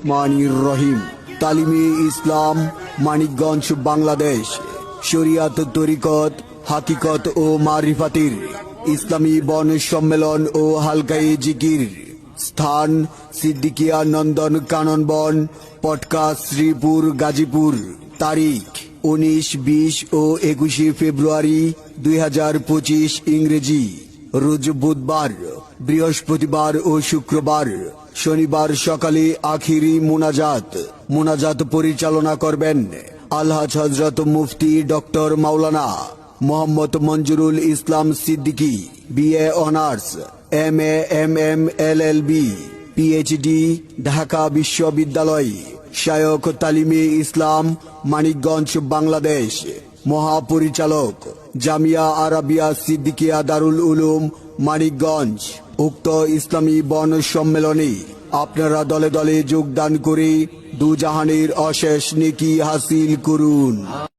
রহমানির রহিম। তালিমে ইসলাম, মানিকগঞ্জ, বাংলাদেশ। শরিয়াত, তরিকত, হাকিকত ও মারিফাতির ইসলামী বন সম্মেলন ও হালকায়ে জিকির। স্থান: সিদ্দিকিয়া নন্দন কানন বন, পটকা, শ্রীপুর, গাজীপুর। তারিখ: 19, 20 ও 21 ফেব্রুয়ারি 2025 ইংরেজি। রোজ বুধবার, বৃহস্পতিবার ও শুক্রবার। শনিবার সকালে আখিরি মোনাজাত পরিচালনা করবেন আলহাজ হযরত মুফতি ডক্টর মাওলানা মোহাম্মদ মঞ্জুরুল ইসলাম সিদ্দিকী, BA অনার্স, MA, MM, LLB, PhD, Dhaka বিশ্ববিদ্যালয়। শায়খ তালিমে ইসলাম, মানিকগঞ্জ, বাংলাদেশ। মহাপরিচালক জামিয়া আরাবিয়া সিদ্দিকিয়া দারুল উলুম, মানিকগঞ্জ। উক্ত ইসলামী বন সম্মেলনে আপনারা দলে দলে যোগদান করে দুজাহানের অশেষ নেকি হাসিল করুন।